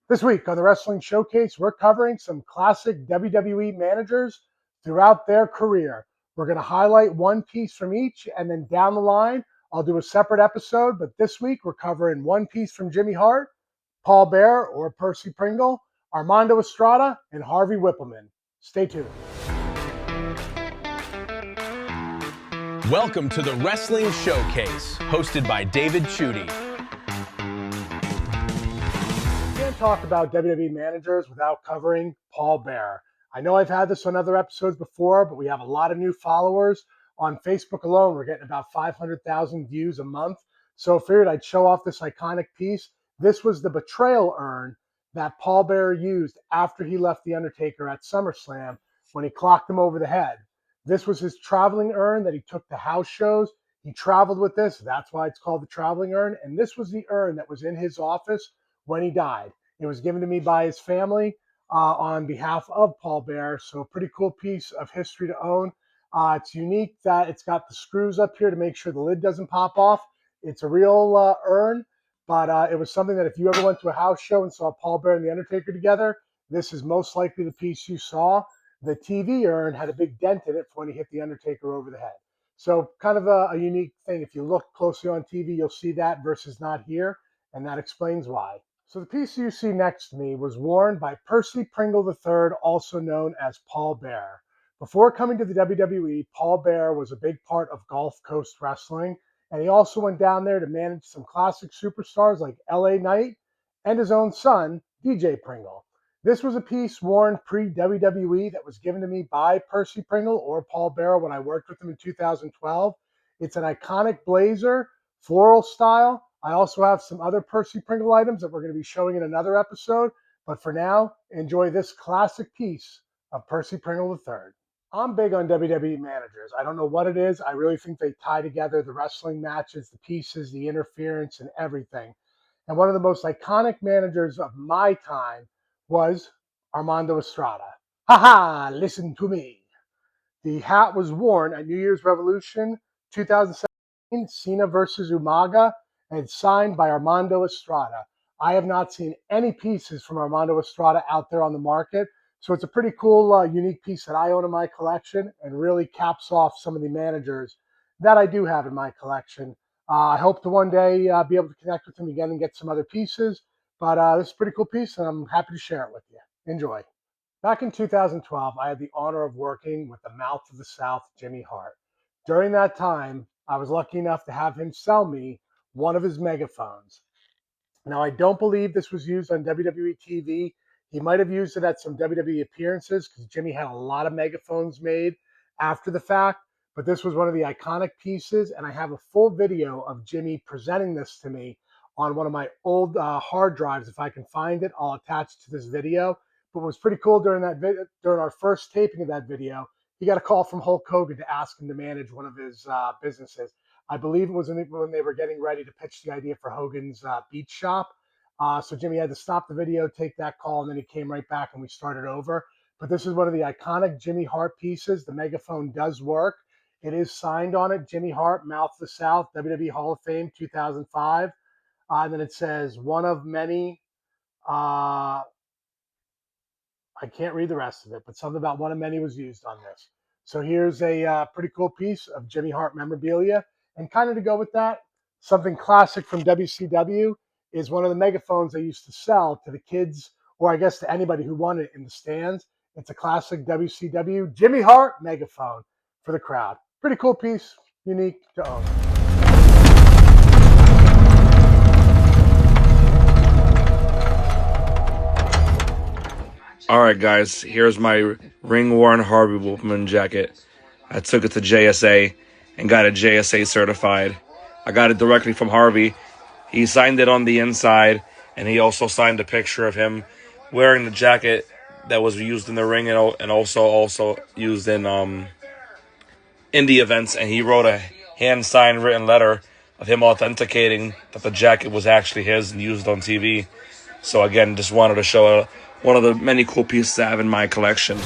This week on the Wrestling Showcase, we're covering some classic WWE managers throughout their career. We're going to highlight one piece from each, and then down the line, I'll do a separate episode. But this week, we're covering one piece from Jimmy Hart, Paul Bearer or Percy Pringle, Armando Estrada, and Harvey Wippleman. Stay tuned. Welcome to the Wrestling Showcase, hosted by David Chudy. Can't talk about WWE managers without covering Paul Bearer. I know I've had this on other episodes before, but we have a lot of new followers. On Facebook alone, we're getting about 500,000 views a month. So I figured I'd show off this iconic piece. This was the betrayal urn that Paul Bearer used after he left The Undertaker at SummerSlam when he clocked him over the head. This was his traveling urn that he took to house shows. He traveled with this. That's why it's called the traveling urn. And this was the urn that was in his office when he died. It was given to me by his family on behalf of Paul Bearer. So a pretty cool piece of history to own. It's unique that it's got the screws up here to make sure the lid doesn't pop off. It's a real urn, but it was something that if you ever went to a house show and saw Paul Bearer and The Undertaker together, this is most likely the piece you saw. The TV urn had a big dent in it for when he hit The Undertaker over the head. So kind of a unique thing. If you look closely on TV, you'll see that versus not here, and that explains why. So the piece you see next to me was worn by Percy Pringle III, also known as Paul Bearer. Before coming to the WWE, Paul Bearer was a big part of Gulf Coast Wrestling, and he also went down there to manage some classic superstars like LA Knight and his own son, DJ Pringle. This was a piece worn pre-WWE that was given to me by Percy Pringle or Paul Bearer when I worked with him in 2012. It's an iconic blazer, floral style. I also have some other Percy Pringle items that we're going to be showing in another episode. But for now, enjoy this classic piece of Percy Pringle III. I'm big on WWE managers. I don't know what it is. I really think they tie together the wrestling matches, the pieces, the interference, and everything. And one of the most iconic managers of my time was Armando Estrada. Ha! Listen to me. The hat was worn at New Year's Revolution 2017, Cena versus Umaga, and signed by Armando Estrada. I have not seen any pieces from Armando Estrada out there on the market, so it's a pretty cool, unique piece that I own in my collection and really caps off some of the managers that I do have in my collection. I hope to one day be able to connect with him again and get some other pieces, but this is a pretty cool piece, and I'm happy to share it with you. Enjoy. Back in 2012, I had the honor of working with the Mouth of the South, Jimmy Hart. During that time, I was lucky enough to have him sell me one of his megaphones. Now, I don't believe this was used on WWE TV. He might have used it at some WWE appearances because Jimmy had a lot of megaphones made after the fact, but this was one of the iconic pieces, and I have a full video of Jimmy presenting this to me on one of my old hard drives. If I can find it, I'll attach it to this video. But what was pretty cool during during our first taping of that video, he got a call from Hulk Hogan to ask him to manage one of his businesses. I believe it was when they were getting ready to pitch the idea for Hogan's Beach Shop. So Jimmy had to stop the video, take that call, and then he came right back and we started over. But this is one of the iconic Jimmy Hart pieces. The megaphone does work. It is signed on it, Jimmy Hart, Mouth of the South, WWE Hall of Fame, 2005. And then it says, one of many. I can't read the rest of it, but something about one of many was used on this. So here's a pretty cool piece of Jimmy Hart memorabilia. And kind of to go with that, something classic from WCW is one of the megaphones they used to sell to the kids, or I guess to anybody who wanted it in the stands. It's a classic WCW Jimmy Hart megaphone for the crowd. Pretty cool piece, unique to own. All right, guys, here's my ring-worn Harvey Wippleman jacket. I took it to JSA and got it JSA certified. I got it directly from Harvey. He signed it on the inside, and he also signed a picture of him wearing the jacket that was used in the ring and also used in indie events. And he wrote a hand-signed written letter of him authenticating that the jacket was actually his and used on TV. So again, just wanted to show one of the many cool pieces I have in my collection.